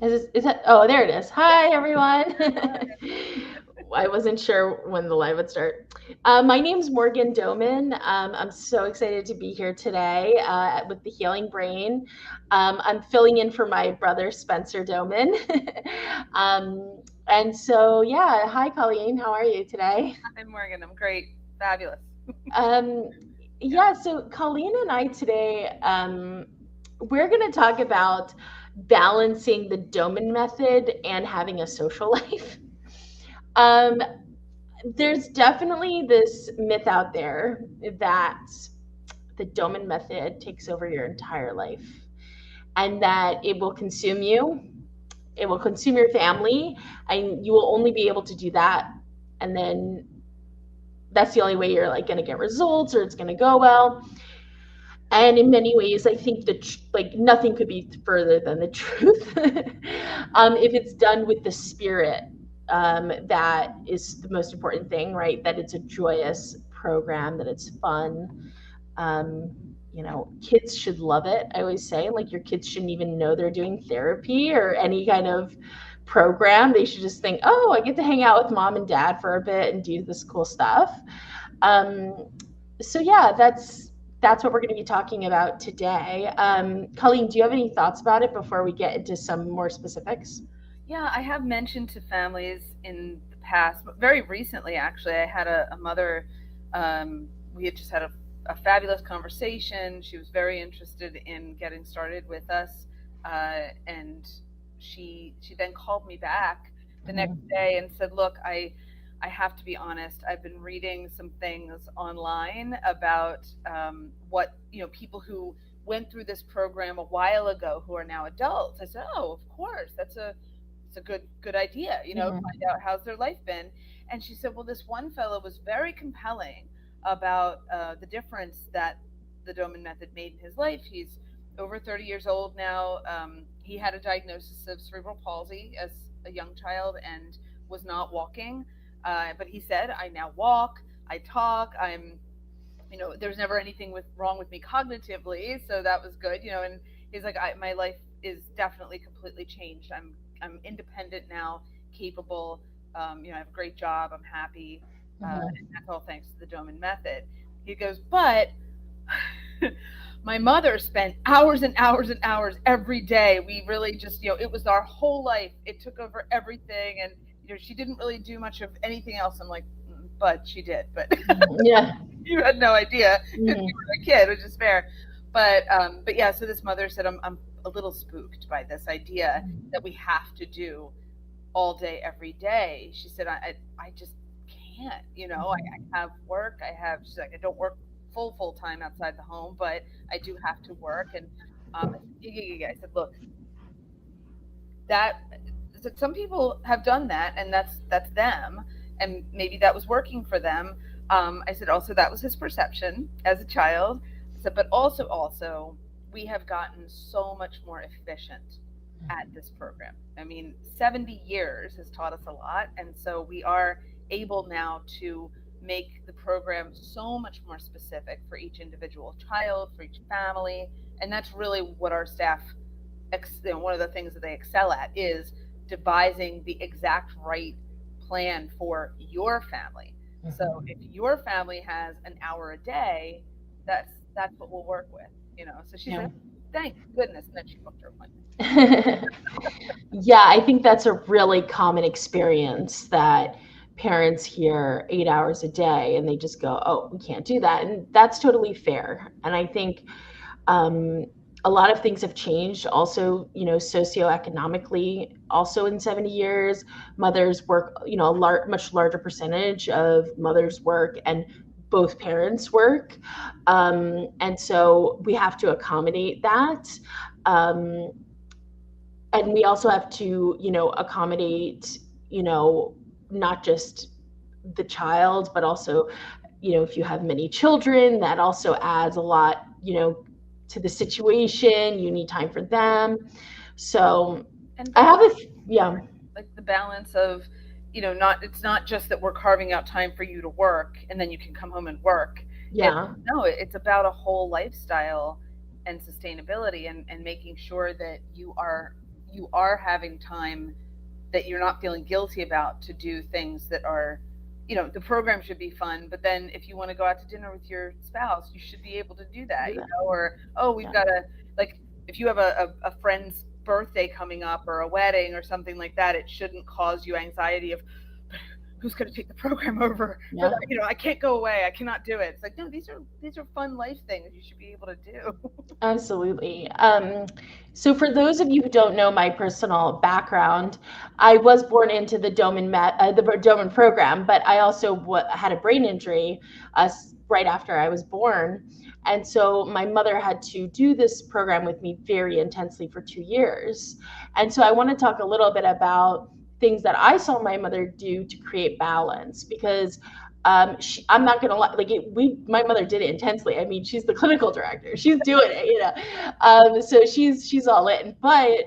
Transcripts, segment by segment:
Is that? Oh, there it is. Yeah. Hi, everyone. Hi. I wasn't sure when the live would start. My name's Morgan Doman. I'm so excited to be here today with the Healing Brain. I'm filling in for my brother Spencer Doman. And so, yeah. Hi, Colleen. How are you today? Hi, Morgan. I'm great. Fabulous. Um, Yeah. yeah. So, Colleen and I today, we're going to talk about balancing the Doman method and having a social life. Um, there's definitely this myth out there that the Doman method takes over your entire life and that it will consume you, it will consume your family, and you will only be able to do that. And then that's the only way you're like going to get results or it's going to go well. And in many ways, I think that like nothing could be further than the truth. If it's done with the spirit, that is the most important thing, right? That it's a joyous program, that it's fun. Um, Kids should love it. I always say, like, your kids shouldn't even know they're doing therapy or any kind of program. They should just think, oh, I get to hang out with mom and dad for a bit and do this cool stuff. Um, so yeah, that's what we're going to be talking about today. Colleen, do you have any thoughts about it before we get into some more specifics? Yeah, I have mentioned to families in the past, but very recently, actually, I had a mother. We had just had a fabulous conversation. She was very interested in getting started with us, and she then called me back the next Mhm. day and said, "Look, I have to be honest. I've been reading some things online about what people who went through this program a while ago who are now adults." I said, "Oh, of course, it's a good idea, find Mhm. out how's their life been." And she said, well, this one fellow was very compelling about the difference that the Doman method made in his life. He's over 30 years old now. He had a diagnosis of cerebral palsy as a young child and was not walking, but he said, I now walk, I talk, there's never anything wrong with me cognitively, so that was good, and he's like, my life is definitely completely changed. I'm independent now, capable. I have a great job. I'm happy, and Mhm. that's all thanks to the Doman method. He goes, but my mother spent hours and hours and hours every day. We really just, it was our whole life. It took over everything, and she didn't really do much of anything else. I'm like, but she did, but Mhm. Yeah. you had no idea because you Mhm. were a kid, which is fair. But yeah, so this mother said, I'm a little spooked by this idea that we have to do all day, every day. She said, I just can't, I have work. She's like, I don't work full time outside the home, but I do have to work. And I said, yeah. I said, look, that some people have done that, and that's them, and maybe that was working for them. I said also that was his perception as a child. I said, but also we have gotten so much more efficient at this program. I mean, 70 years has taught us a lot, and so we are able now to make the program so much more specific for each individual child, for each family, and that's really what our staff one of the things that they excel at is devising the exact right plan for your family. So if Mhm. your family has an hour a day, that's what we'll work with. So she said, Yeah. thank goodness, and then she booked her appointment. Yeah, I think that's a really common experience that parents hear 8 hours a day and they just go, oh, we can't do that. And that's totally fair. And I think um, a lot of things have changed also, socioeconomically, also in 70 years. Mothers work, much larger percentage of mothers work and both parents work. And so we have to accommodate that. Um, and we also have to accommodate not just the child but also if you have many children that also adds a lot to the situation. You need time for them. So And I have balance, yeah. like the balance of, not it's not just that we're carving out time for you to work and then you can come home and work. It's Yeah. no, it's about a whole lifestyle and sustainability, and making sure that you are having time that you're not feeling guilty about to do things that are, the program should be fun, but then if you want to go out to dinner with your spouse, you should be able to do that, Do that. or, oh, we've Yeah. got to, like, if you have a friend's birthday coming up or a wedding or something like that, it shouldn't cause you anxiety of who's going to take the program over for Yeah. that. I can't go away. I cannot do it. It's like, no, these are fun life things you should be able to do. Absolutely. So, for those of you who don't know my personal background, I was born into the Doman program, but I also had a brain injury right after I was born, and so my mother had to do this program with me very intensely for 2 years. And so, I want to talk a little bit about things that I saw my mother do to create balance because I'm not gonna lie, like my mother did it intensely. I mean, she's the clinical director. She's doing it. So she's all in. But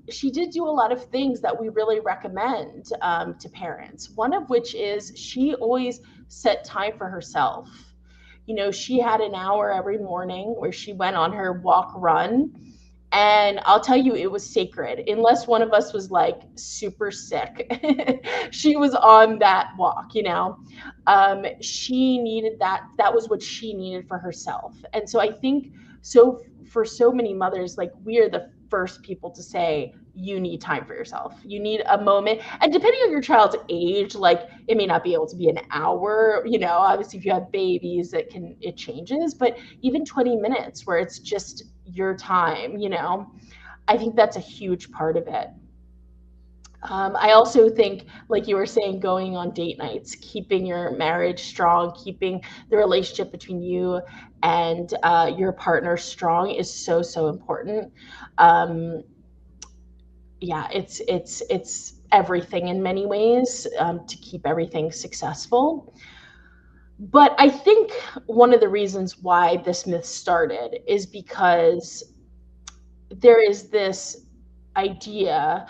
she did do a lot of things that we really recommend to parents. One of which is she always set time for herself. She had an hour every morning where she went on her walk run, and I'll tell you, it was sacred. Unless one of us was like super sick, she was on that walk. She needed that. That was what she needed for herself. And so I think, so for so many mothers, like, we are the first people to say, you need time for yourself. You need a moment. And depending on your child's age, like, it may not be able to be an hour. Obviously if you have babies, it changes, but even 20 minutes where it's just your time, I think that's a huge part of it. I also think, like you were saying, going on date nights, keeping your marriage strong, keeping the relationship between you and your partner strong is so, so important. Um, yeah, it's everything in many ways, to keep everything successful. But I think one of the reasons why this myth started is because there is this idea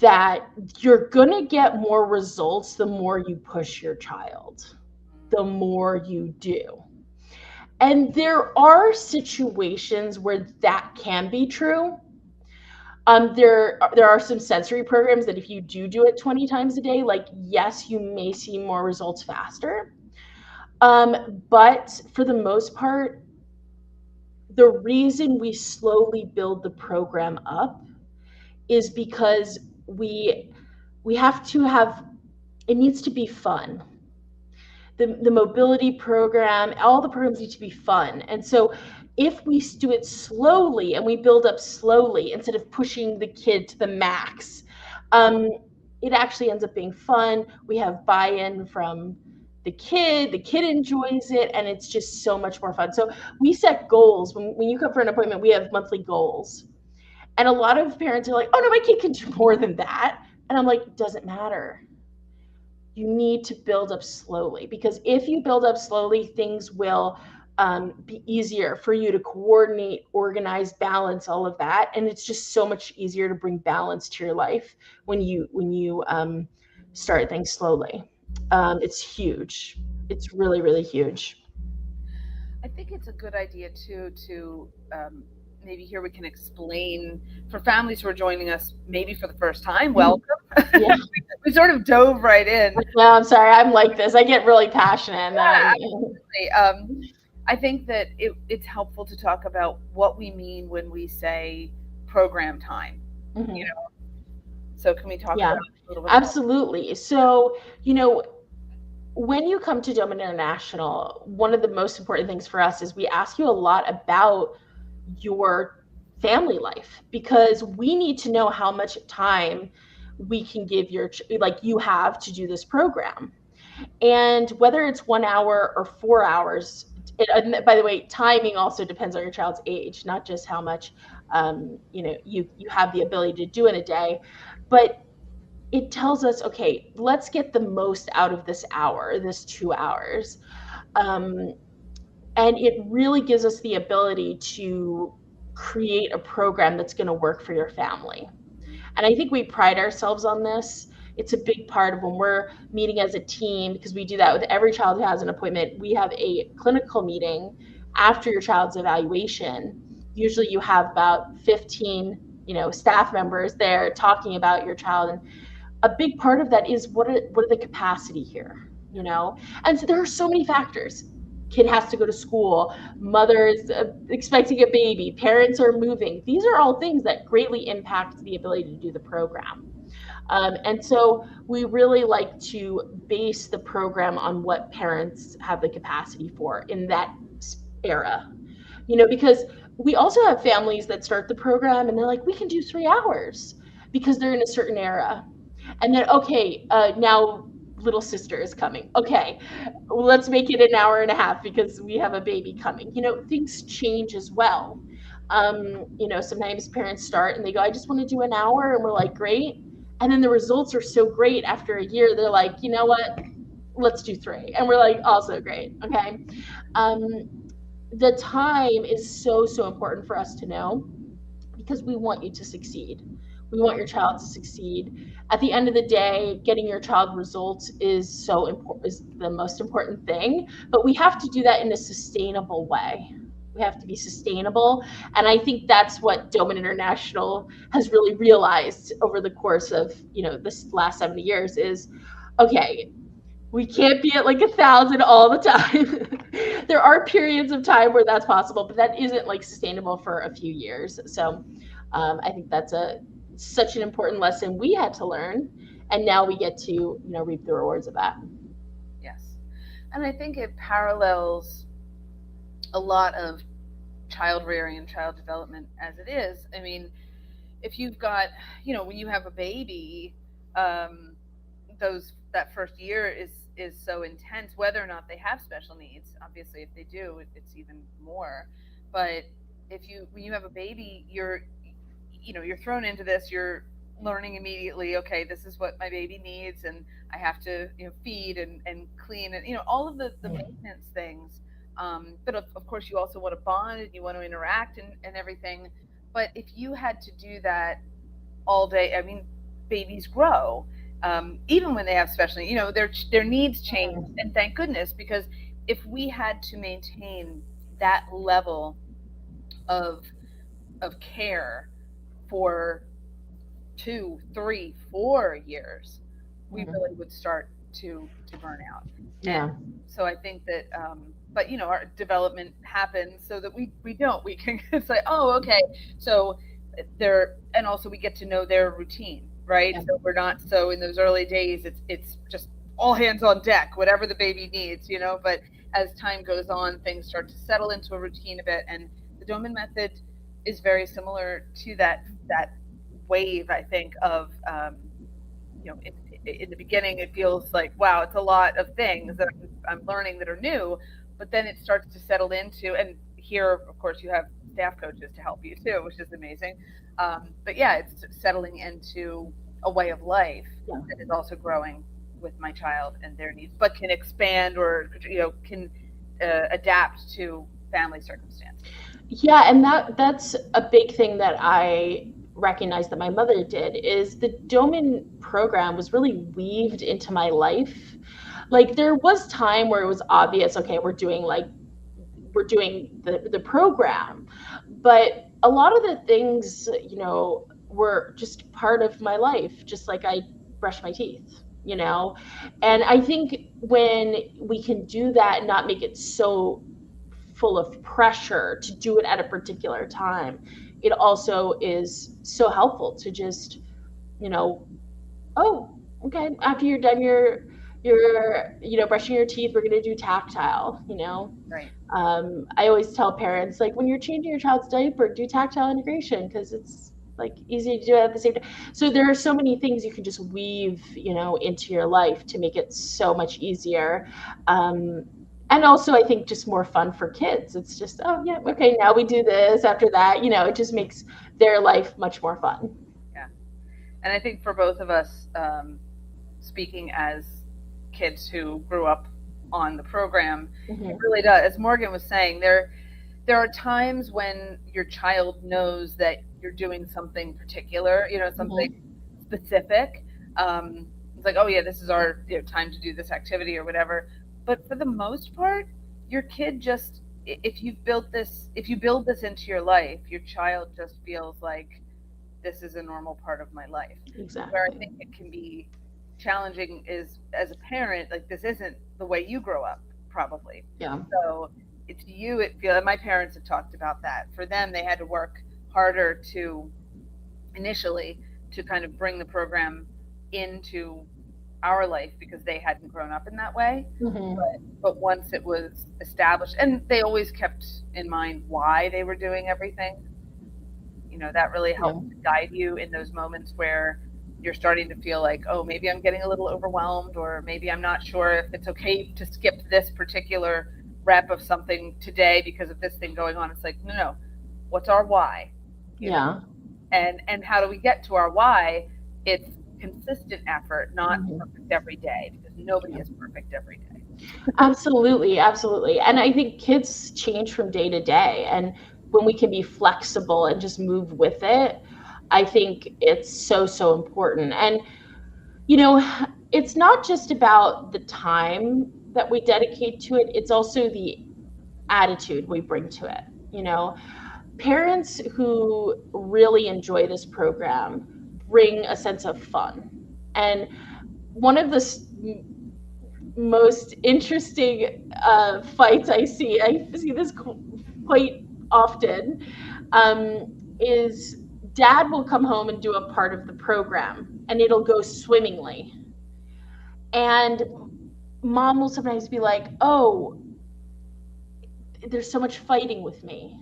that you're going to get more results the more you push your child, the more you do. And there are situations where that can be true. There are some sensory programs that if you do it 20 times a day, like, yes, you may see more results faster. But for the most part, the reason we slowly build the program up is because we have to have, it needs to be fun. The mobility program, all the programs need to be fun. And so if we do it slowly and we build up slowly instead of pushing the kid to the max, it actually ends up being fun. We have buy-in from the kid enjoys it, and it's just so much more fun. So we set goals. When you come for an appointment, we have monthly goals. And a lot of parents are like, oh no, my kid can do more than that. And I'm like, it doesn't matter. You need to build up slowly, because if you build up slowly, things will be easier for you to coordinate, organize, balance, all of that. And it's just so much easier to bring balance to your life when you start things slowly. It's huge. It's really, really huge. I think it's a good idea too to maybe here we can explain for families who are joining us maybe for the first time. Welcome. Yeah. We sort of dove right in. No, I'm sorry. I'm like this. I get really passionate. Yeah, absolutely. I think that it's helpful to talk about what we mean when we say program time. Mhm. You know, so can we talk Yeah, about it a little bit? absolutely. So, when you come to Doman International, one of the most important things for us is we ask you a lot about your family life, because we need to know how much time we can give like you have to do this program. And whether it's 1 hour or 4 hours, and by the way, timing also depends on your child's age, not just how much you have the ability to do in a day. But it tells us, okay, let's get the most out of this hour, this 2 hours. Um, and it really gives us the ability to create a program that's going to work for your family. And I think we pride ourselves on this. It's a big part of when we're meeting as a team, because we do that with every child who has an appointment. We have a clinical meeting after your child's evaluation. Usually you have about 15 staff members there talking about your child. And a big part of that is what are the capacity here, and so there are so many factors. Kid has to go to school, mother is expecting a baby, parents are moving. These are all things that greatly impact the ability to do the program. And so we really like to base the program on what parents have the capacity for in that era, because we also have families that start the program and they're like, we can do 3 hours because they're in a certain era. And then, okay, now little sister is coming. Okay, let's make it an hour and a half because we have a baby coming. Things change as well. Sometimes parents start and they go, I just want to do an hour. And we're like, great. And then the results are so great after a year. They're like, you know what? Let's do 3. And we're like, also great. Okay. Um, the time is so, so important for us to know because we want you to succeed. We want your child to succeed. At the end of the day, getting your child results is so important, is the most important thing, but we have to do that in a sustainable way. We have to be sustainable. And I think that's what Doman International has really realized over the course of, this last 70 years is, okay, we can't be at like 1,000 all the time. There are periods of time where that's possible, but that isn't like sustainable for a few years. So I think that's such an important lesson we had to learn, and now we get to reap the rewards of that. Yes. And I think it parallels a lot of child rearing and child development as it is. I mean, if you've got, when you have a baby, that first year is so intense, whether or not they have special needs. Obviously, if they do, it's even more. But when you have a baby, you're thrown into this. You're learning immediately. Okay, this is what my baby needs, and I have to feed and clean and all of the maintenance things. But of course, you also want to bond and you want to interact and everything. But if you had to do that all day, I mean, babies grow. Even when they have special needs, their needs change, and thank goodness, because if we had to maintain that level of care for 2, 3, 4 years, we really would start to burn out. Yeah. And so I think that, but our development happens so that we can say, oh, okay, so and also we get to know their routine. Right. Yeah. So we're not in those early days, it's just all hands on deck, whatever the baby needs, but as time goes on, things start to settle into a routine a bit. And the Doman method is very similar to that wave, I think, of, in the beginning, it feels like, wow, it's a lot of things that I'm learning that are new, but then it starts to settle into, and here, of course, you have staff coaches to help you too, which is amazing. But yeah, it's settling into a way of life that is also growing with my child and their needs, but can expand or can adapt to family circumstances. Yeah, and that's a big thing that I recognize that my mother did, is the Doman program was really weaved into my life. Like there was time where it was obvious, okay, we're doing the program, but a lot of the things, were just part of my life, just like I brush my teeth, and I think when we can do that and not make it so full of pressure to do it at a particular time, it also is so helpful to just, oh, okay, after you're done your brushing your teeth, we're going to do tactile, Right. I always tell parents, like, when you're changing your child's diaper, do tactile integration because it's like easy to do it at the same time. So there are so many things you can just weave, into your life to make it so much easier. And also I think just more fun for kids. It's just, oh yeah, okay, now we do this after that, it just makes their life much more fun. Yeah. And I think for both of us, speaking as kids who grew up on the program, it really does. As Morgan was saying, there are times when your child knows that you're doing something particular, something specific. It's like, oh yeah, this is our time to do this activity or whatever. But for the most part, your kid just, if you build this into your life, your child just feels like this is a normal part of my life. Where I Exactly. think it can be challenging is as a parent, like this isn't the way you grow up, probably. Yeah. So it's you. It feel my parents have talked about that. For them, they had to work harder to initially to kind of bring the program into our life because they hadn't grown up in that way. Hmm. But once it was established, and they always kept in mind why they were doing everything, that really Yeah. helps to guide you in those moments where you're starting to feel like, oh, maybe I'm getting a little overwhelmed, or maybe I'm not sure if it's okay to skip this particular rep of something today because of this thing going on. It's like, no, no, what's our why? You know, Yeah. and how do we get to our why? It's consistent effort, not Hmm. perfect every day, because nobody Yeah. is perfect every day. Absolutely, absolutely. And I think kids change from day to day. And when we can be flexible and just move with it, I think it's so, so important. And, you know, it's not just about the time that we dedicate to it, it's also the attitude we bring to it. You know, parents who really enjoy this program bring a sense of fun. And one of the most interesting fights I see this quite often, um, is dad will come home and do a part of the program and it'll go swimmingly. And mom will sometimes be like, oh, there's so much fighting with me.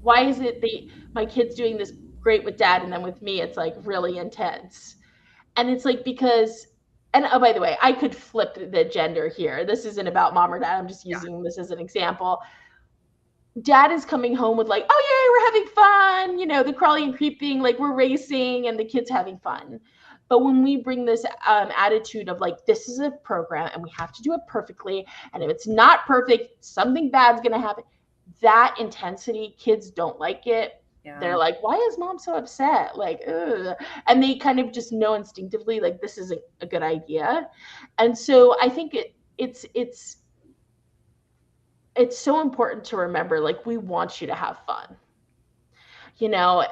Why is it that my kid's doing this great with dad and then with me it's like really intense? And it's like because, and oh, by the way, I could flip the gender here. This isn't about mom or dad. I'm just Yeah, using this as an example. Dad is coming home with like, oh yay, we're having fun, the crawling and creeping, like we're racing and the kids having fun. But when we bring this attitude of like, this is a program and we have to do it perfectly, and if it's not perfect, something bad's gonna happen. That intensity, kids don't like it. yeah, They're like, why is mom so upset? Like, ugh. And they kind of just know instinctively, like, this isn't a good idea. And so I think it's so important to remember, like, we want you to have fun,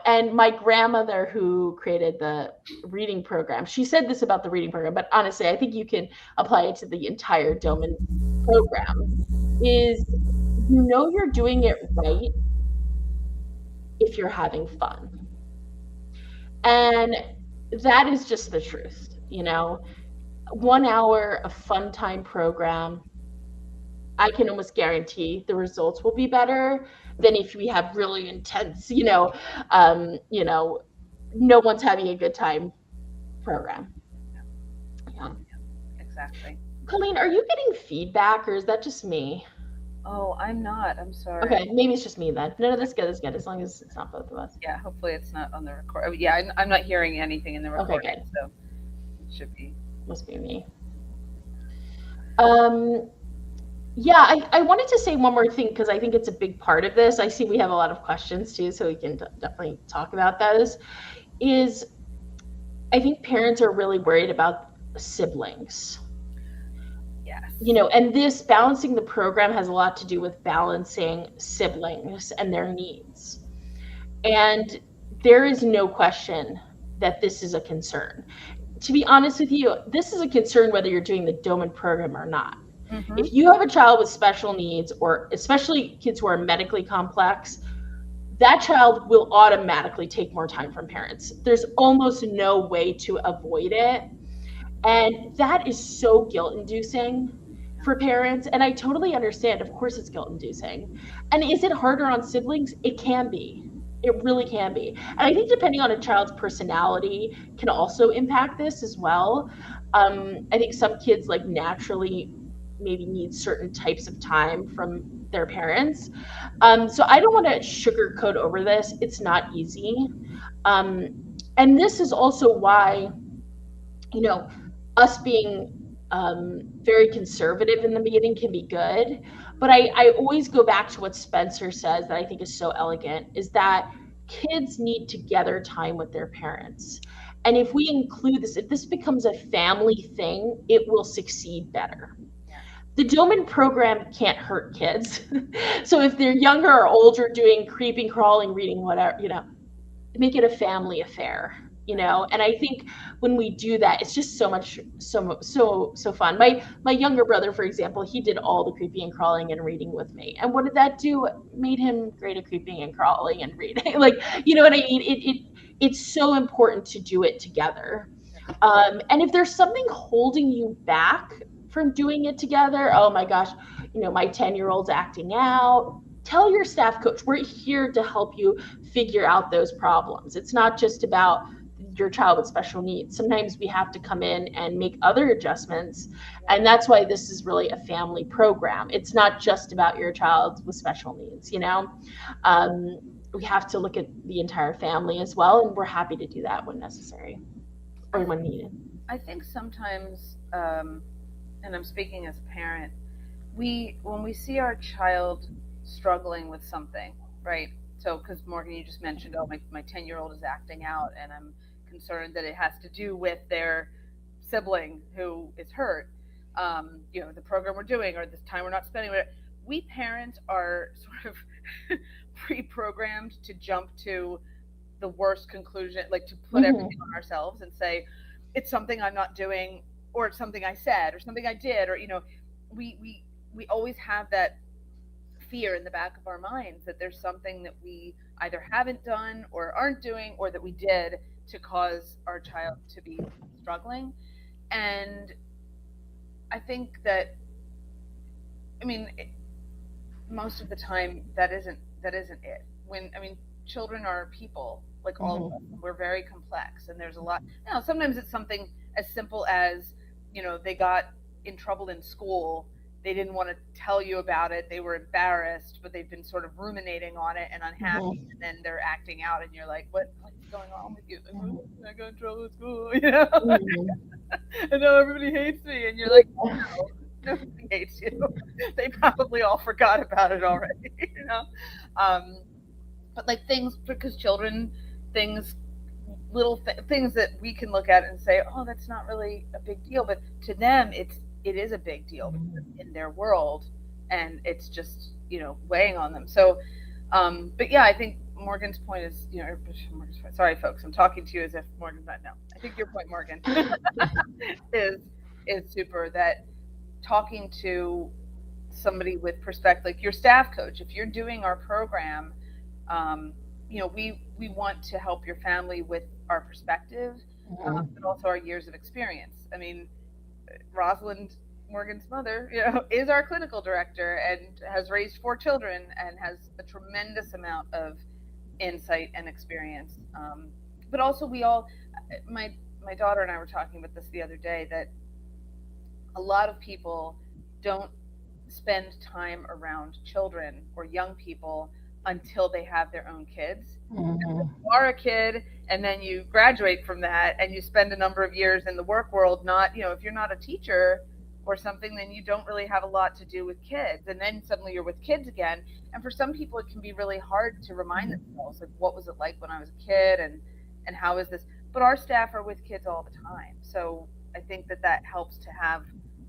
and my grandmother who created the reading program, she said this about the reading program, but honestly I think you can apply it to the entire Doman program, is you're doing it right if you're having fun. And that is just the truth. 1 hour of fun time program, I can almost guarantee the results will be better than if we have really intense, no one's having a good time program. Yeah. exactly. Colleen, are you getting feedback or is that just me? Oh, I'm not. I'm sorry. Okay, maybe it's just me then. No, no, that's good. That's good. As long as it's not both of us. Yeah, hopefully it's not on the record. Oh, yeah, I'm not hearing anything in the Okay, recording, good. so it should be. Must be me. Um, yeah, I wanted to say one more thing because I think it's a big part of this. I see we have a lot of questions too, so we can definitely talk about those. Is I think parents are really worried about siblings. Yes. And this balancing the program has a lot to do with balancing siblings and their needs. And there is no question that this is a concern. To be honest with you, this is a concern whether you're doing the Doman program or not. Mm-hmm. If you have a child with special needs, or especially kids who are medically complex, that child will automatically take more time from parents. There's almost no way to avoid it. And that is so guilt inducing for parents. And I totally understand. Of course, it's guilt inducing. And is it harder on siblings? It can be. It really can be. And I think depending on a child's personality can also impact this as well. I think some kids like naturally maybe need certain types of time from their parents. So I don't want to sugarcoat over this. It's not easy. Um, and this is also why you know, us being very conservative in the beginning can be good. But I always go back to what Spencer says that I think is so elegant is that kids need together time with their parents. And if we include this, if this becomes a family thing, it will succeed better. Yeah. The Doman program can't hurt kids. So if they're younger or older doing creeping, crawling, reading, whatever, make it a family affair, you Right. know. And I think when we do that, it's just so fun. My younger brother, for example, he did all the creeping and crawling and reading with me, and what did that do? Made him great at creeping and crawling and reading. Like, you know what I mean? It's so important to do it together. And if there's something holding you back from doing it together, oh my gosh, you know, my 10-year-old's acting out, tell your staff coach. We're here to help you figure out those problems. It's not just about your child with special needs. Sometimes we have to come in and make other adjustments. And that's why this is really a family program. It's not just about your child with special needs, you know? Um, we have to look at the entire family as well, and we're happy to do that when necessary I or when needed. I think sometimes, and I'm speaking as a parent, when we see our child struggling with something, right? So, because Morgan, you just mentioned, oh, my 10-year-old is acting out, and I'm concerned that it has to do with their sibling who is hurt. The program we're doing or this time we're not spending with it. We parents are sort of pre-programmed to jump to the worst conclusion, like to put everything Mm-hmm. on ourselves and say it's something I'm not doing, or it's something I said, or something I did, or we always have that fear in the back of our minds that there's something that we either haven't done or aren't doing, or that we did to cause our child to be struggling. And I think that, I mean, most of the time that isn't it. When I mean, children are people like all of us. Mm-hmm. We're very complex, and there's a lot. Now, sometimes it's something as simple as they got in trouble in school. They didn't want to tell you about it. They were embarrassed, but they've been sort of ruminating on it and unhappy, and Mm-hmm. then they're acting out, and you're like, what's going on with you? Like, Mm-hmm. I got in trouble at school, Mm-hmm. and now everybody hates me, and you're like, no, nobody hates you. They probably all forgot about it already, um, but like things, because children, things, things that we can look at and say, oh, that's not really a big deal, but to them it is a big deal because Mm-hmm. in their world, and it's just weighing on them. So but yeah, I think Morgan's point is, sorry folks, I'm talking to you as if Morgan's not. No, I think your point, Morgan, is super, that talking to somebody with perspective, like your staff coach, if you're doing our program, um, we want to help your family with our perspective, but also our years of experience. I mean, Rosalind, Morgan's mother, is our clinical director and has raised 4 children and has a tremendous amount of insight and experience. But also, my daughter and I were talking about this the other day, that a lot of people don't spend time around children or young people until they have their own kids. Mm-hmm. You are a kid, and then you graduate from that and you spend a number of years in the work world. Not, if you're not a teacher or something, then you don't really have a lot to do with kids, and then suddenly you're with kids again. And for some people it can be really hard to remind themselves, like, what was it like when I was a kid, and how is this. But our staff are with kids all the time, so I think that helps to have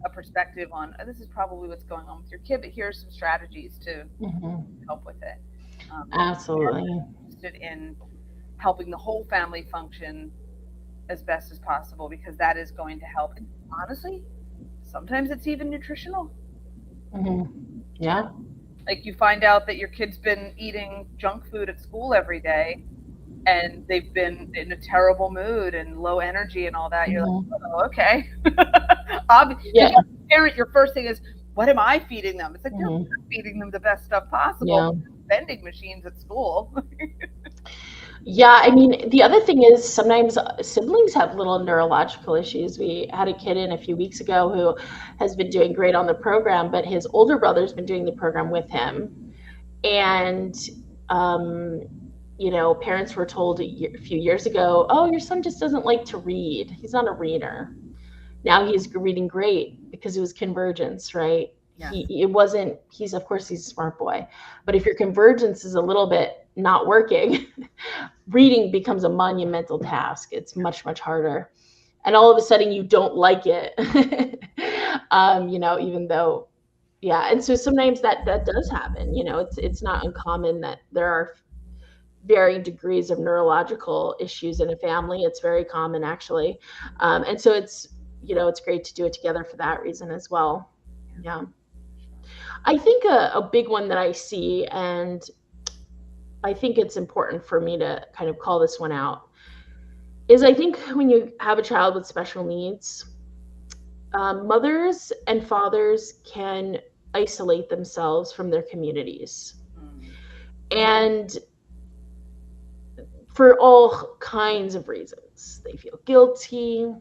a perspective on, oh, this is probably what's going on with your kid, but here's some strategies to Mm-hmm. help with it. We are Absolutely. interested in helping the whole family function as best as possible, because that is going to help. And honestly, sometimes it's even nutritional. Mm-hmm. Yeah. Like, you find out that your kid's been eating junk food at school every day, and they've been in a terrible mood and low energy and all that. You're like, Mm-hmm. oh, okay. Yeah. Because you're a parent, your first thing is, what am I feeding them? It's like, no, Mm-hmm. you're feeding them the best stuff possible. Yeah. Vending machines at school. Yeah, I mean, the other thing is sometimes siblings have little neurological issues. We had a kid in a few weeks ago who has been doing great on the program, but his older brother's been doing the program with him. And, um, you know, parents were told a few years ago, oh, your son just doesn't like to read. He's not a reader. Now he's reading great because it was convergence, right? Yes. It wasn't, he's, of course, he's a smart boy. But if your convergence is a little bit not working, reading becomes a monumental task. It's much, much harder. And all of a sudden you don't like it. You know, even though, yeah. And so sometimes that does happen. You know, it's not uncommon that there are varying degrees of neurological issues in a family. It's very common, actually. And so it's great to do it together for that reason as well. Yeah. I think a big one that I see, and I think it's important for me to kind of call this one out, is I think when you have a child with special needs, mothers and fathers can isolate themselves from their communities. And for all kinds of reasons, they feel guilty,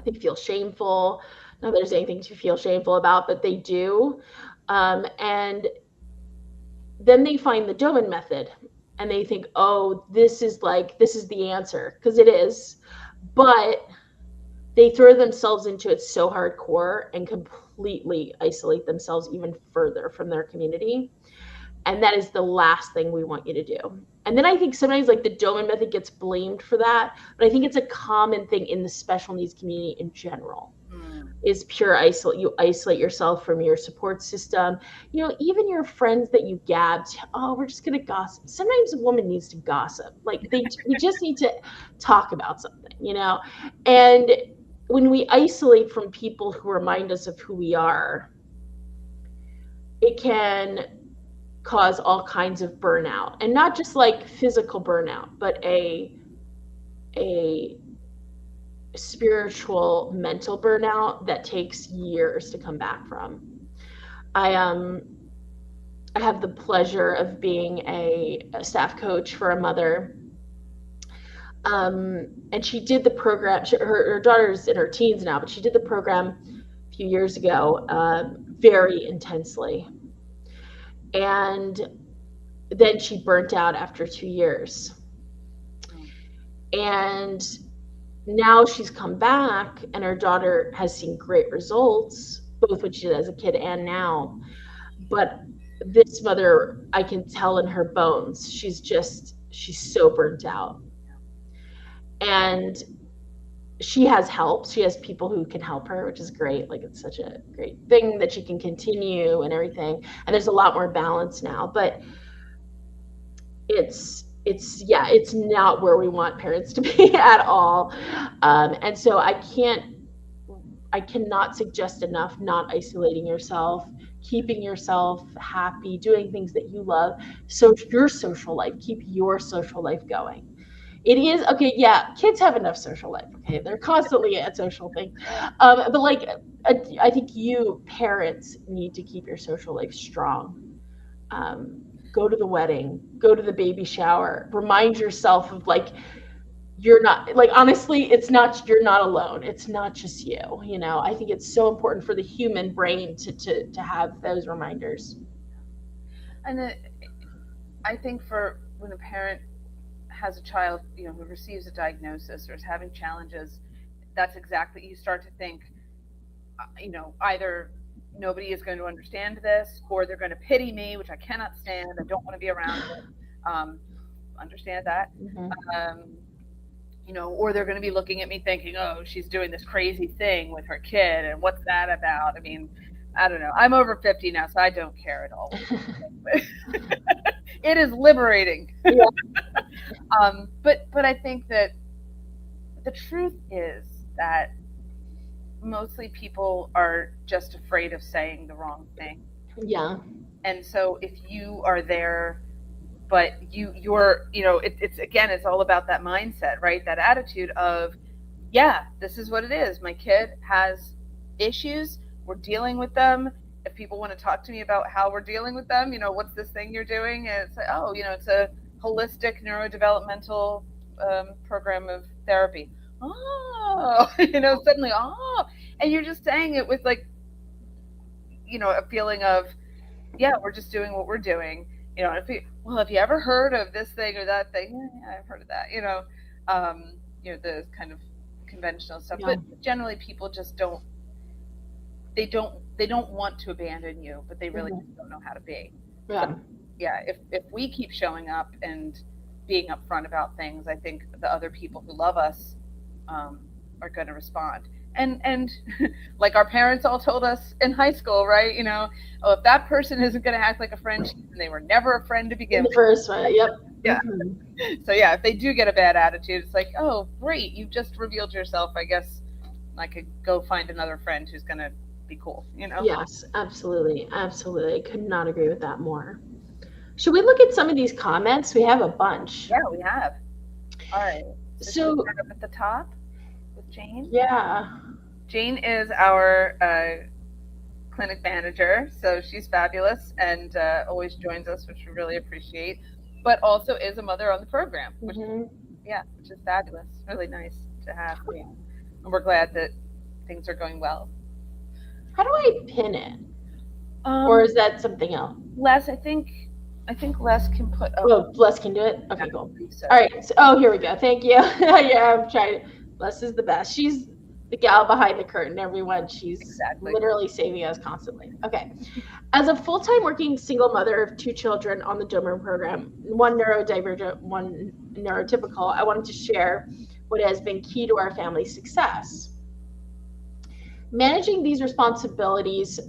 they feel shameful. Not that there's anything to feel shameful about, but they do. And then they find the Doman method and they think, oh, this is the answer, because it is. But they throw themselves into it so hardcore and completely isolate themselves even further from their community. And that is the last thing we want you to do. And then I think sometimes like the Doman method gets blamed for that, but I think it's a common thing in the special needs community in general. Is pure isolate. You isolate yourself from your support system. Even your friends that you gabbed. Oh, we're just gonna gossip. Sometimes a woman needs to gossip. Like we just need to talk about something. And when we isolate from people who remind us of who we are, it can cause all kinds of burnout, and not just like physical burnout, but a spiritual, mental burnout that takes years to come back from. I have the pleasure of being a staff coach for a mother, and she did the program. Her daughter's in her teens now, but she did the program a few years ago, very intensely, and then she burnt out after 2 years, and now she's come back and her daughter has seen great results, both when she did as a kid and now. But this mother, I can tell in her bones, she's so burnt out. And she has help. She has people who can help her, which is great. Like, it's such a great thing that she can continue and everything. And there's a lot more balance now, but it's not where we want parents to be at all. And so I cannot suggest enough not isolating yourself, keeping yourself happy, doing things that you love. So your social life, keep your social life going. It is okay. Yeah, kids have enough social life. Okay, they're constantly at social things, but like I think you parents need to keep your social life strong. Go to the wedding, go to the baby shower, remind yourself of like you're not, like, honestly, you're not alone. It's not just you. I think it's so important for the human brain to have those reminders. And I think for when a parent has a child, who receives a diagnosis or is having challenges, that's exactly, you start to think, either nobody is going to understand this, or they're going to pity me, which I cannot stand. I don't want to be around it. Understand that. Or they're going to be looking at me thinking, oh, she's doing this crazy thing with her kid, and what's that about? I mean, I don't know. I'm over 50 now, so I don't care at all. It is liberating. Yeah. But I think that the truth is that mostly people are just afraid of saying the wrong thing. Yeah. And so if you are there, but you're, it's all about that mindset, right? That attitude of, yeah, this is what it is. My kid has issues. We're dealing with them. If people want to talk to me about how we're dealing with them, what's this thing you're doing? And it's like, oh, it's a holistic neurodevelopmental program of therapy. Oh, suddenly, and you're just saying it with like, a feeling of, yeah, we're just doing what we're doing. Have you ever heard of this thing or that thing? Yeah, I've heard of that. The kind of conventional stuff. Yeah. But generally, people just don't. They don't want to abandon you, but they really just don't know how to be. Yeah. So, yeah. If we keep showing up and being upfront about things, I think the other people who love us are going to respond. And like our parents all told us in high school, right? If that person isn't going to act like a friend, and they were never a friend to begin with. The first one, yep. Yeah. Mhm. So yeah, if they do get a bad attitude, it's like, oh, great, you've just revealed yourself. I guess I could go find another friend who's gonna be cool. Yes, absolutely. Absolutely. I could not agree with that more. Should we look at some of these comments? We have a bunch. Yeah, we have. All right. So should we So, start up at the top with Jane? yeah. Jane is our clinic manager, so she's fabulous and always joins us, which we really appreciate. But also is a mother on the program, which Hmm. yeah, which is fabulous. Really nice to have Jane, and we're glad that things are going well. How do I pin it? Or Um, is that something else? Les, I think Les can put. Oh, Oh, Les can do it? I Okay, cool. believe so. All right. So, oh, here we go. Thank you. Yeah, I'm trying. Les is the best. She's the gal behind the curtain, everyone. She's Exactly. literally saving us constantly. Okay. As a full time working single mother of two children on the Doman program, one neurodivergent, one neurotypical, I wanted to share what has been key to our family's success. Managing these responsibilities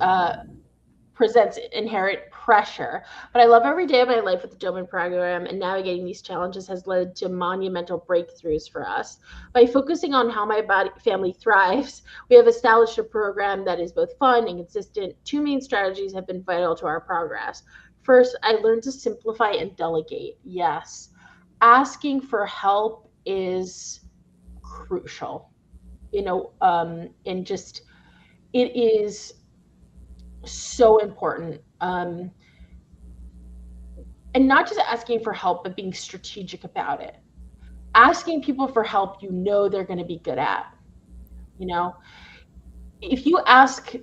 presents inherent pressure, but I love every day of my life with the Doman program, and navigating these challenges has led to monumental breakthroughs for us. By focusing on how my family thrives, we have established a program that is both fun and consistent. Two main strategies have been vital to our progress. First, I learned to simplify and delegate. Yes, asking for help is crucial, and just it is so important. And not just asking for help, but being strategic about it. Asking people for help you know they're going to be good at. You know, if you ask,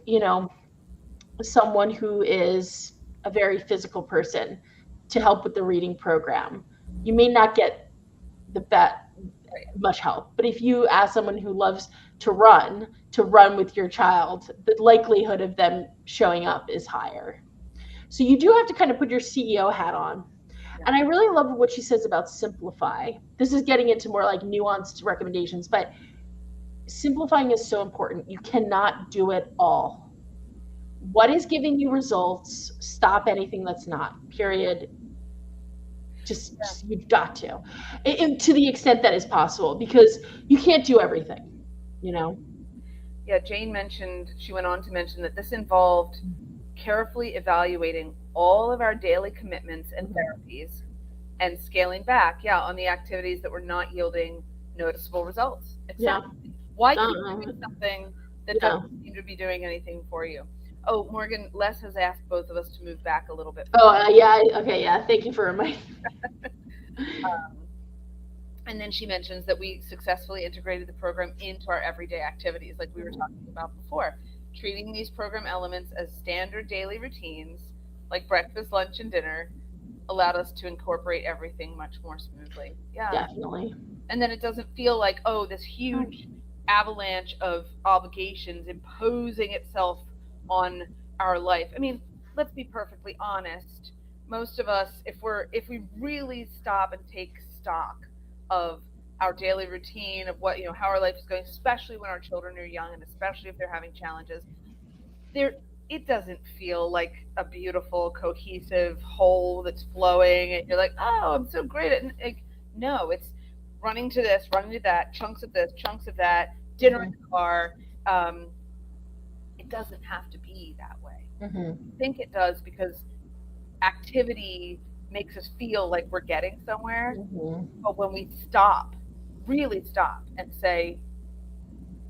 someone who is a very physical person to help with the reading program, you may not get the much help. But if you ask someone who loves to run with your child, the likelihood of them showing up is higher. So you do have to kind of put your CEO hat on. Yeah. And I really love what she says about simplify. This is getting into more like nuanced recommendations, but simplifying is so important. You cannot do it all. What is giving you results? Stop anything that's not. Period. Yeah. Just you've got to, and to the extent that is possible, because you can't do everything. You know. Yeah, Jane mentioned, she went on to mention that this involved carefully evaluating all of our daily commitments and therapies and scaling back, yeah, on the activities that were not yielding noticeable results. Yeah. Exactly. Why keep Um, doing something that yeah. doesn't seem to be doing anything for you? Oh, Morgan, Les has asked both of us to move back a little bit. Oh, yeah. Okay. Yeah. Thank you for reminding. Um, and then she mentions that we successfully integrated the program into our everyday activities, like we were talking about before, treating these program elements as standard daily routines, like breakfast, lunch, and dinner, allowed us to incorporate everything much more smoothly. Yeah. Definitely. And then it doesn't feel like, oh, this huge avalanche of obligations imposing itself on our life. I mean, let's be perfectly honest. Most of us, if we really stop and take stock of our daily routine of what, how our life is going, especially when our children are young and especially if they're having challenges, there it doesn't feel like a beautiful cohesive whole that's flowing and you're like, oh, I'm so great at it. Like, no, it's running to this, running to that, chunks of this, chunks of that, dinner in the car. um, it doesn't have to be that way. Mm-hmm. I think it does because activity makes us feel like we're getting somewhere. Mm-hmm. But when we stop, really stop and say,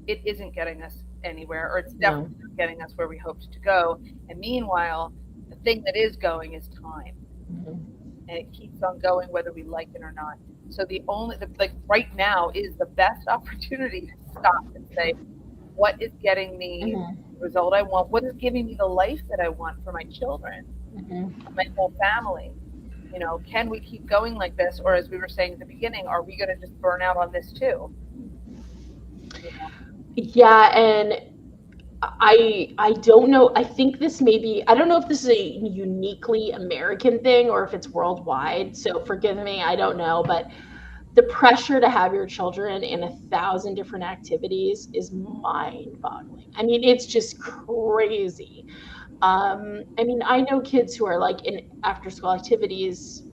it isn't getting us anywhere, or it's No. definitely not getting us where we hoped to go. And meanwhile, the thing that is going is time, Mm-hmm. and it keeps on going whether we like it or not. So like right now is the best opportunity to stop and say, what is getting me Mm-hmm. the result I want? What is giving me the life that I want for my children, Mm-hmm. my whole family? Can we keep going like this, or as we were saying at the beginning, are we going to just burn out on this too? You know? Yeah, and I don't know. I think this may be, I don't know if this is a uniquely American thing or if it's worldwide. So forgive me, I don't know, but the pressure to have your children in 1,000 different activities is mind-boggling. I mean, it's just crazy. I mean, I know kids who are like in after school activities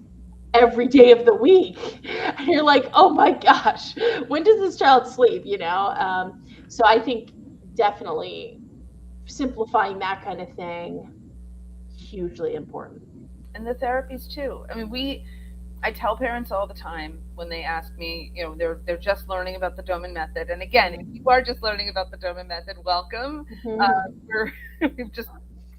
every day of the week. And you're like, oh my gosh, when does this child sleep? So I think definitely simplifying that kind of thing, hugely important. And the therapies too. I mean, I tell parents all the time when they ask me, they're just learning about the Doman Method. And again, if you are just learning about the Doman Method, welcome. Mhm. We're we've just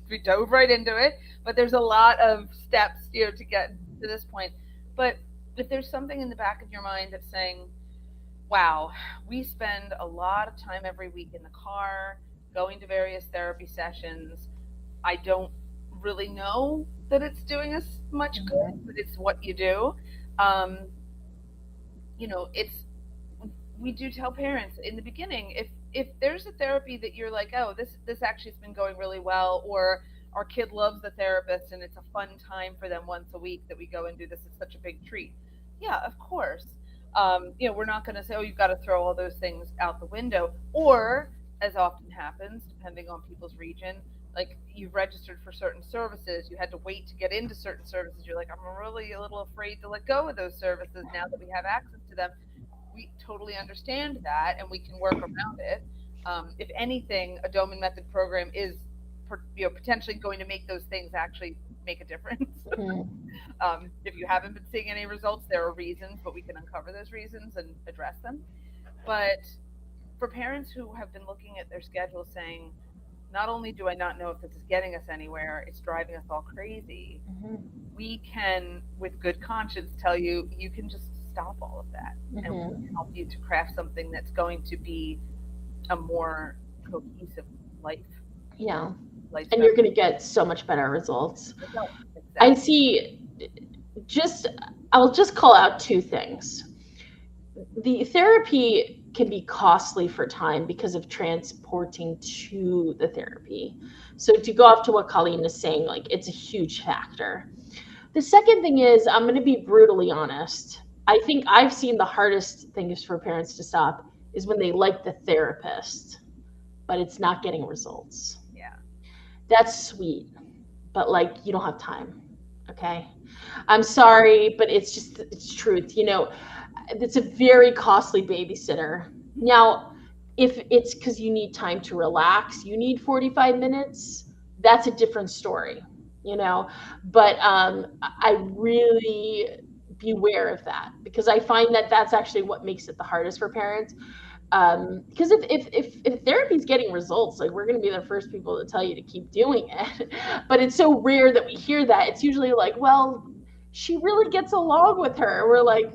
we dove right into it, but there's a lot of steps, to get to this point. But if there's something in the back of your mind that's saying, "Wow, we spend a lot of time every week in the car, going to various therapy sessions. I don't really know that it's doing us much good, Mhm. but it's what you do." Um, it's we do tell parents in the beginning, if there's a therapy that you're like, oh, this actually has been going really well, or our kid loves the therapist and it's a fun time for them once a week that we go and do this, it's such a big treat. Yeah, of course. We're not going to say, oh, you've got to throw all those things out the window, or as often happens, depending on people's region, like you've registered for certain services, you had to wait to get into certain services. You're like, I'm really a little afraid to let go of those services now that we have access to them. We totally understand that and we can work around it. If anything, a Doman Method program is potentially going to make those things actually make a difference. Mhm. If you haven't been seeing any results, there are reasons, but we can uncover those reasons and address them. But for parents who have been looking at their schedule saying, not only do I not know if this is getting us anywhere, it's driving us all crazy, Mhm. we can, with good conscience, tell you you can just stop all of that, and we can Mhm. help you to craft something that's going to be a more cohesive life Yeah. And lifestyle. you're going to get so much better results. Result. I Exactly. see just I'll just call out two things. The therapy can be costly for time because of transporting to the therapy. So to go off to what Colleen is saying, like it's a huge factor. The second thing is, I'm going to be brutally honest. I think I've seen the hardest things for parents to stop is when they like the therapist, but it's not getting results. Yeah. That's sweet, but like you don't have time. Okay. I'm sorry, but it's truth. It's a very costly babysitter. Now, if it's because you need time to relax, you need 45 minutes, that's a different story, you know. But I really beware of that because I find that that's actually what makes it the hardest for parents. Because if therapy's getting results, like we're going to be the first people to tell you to keep doing it. But it's so rare that we hear that. It's usually like, well, she really gets along with her. We're like,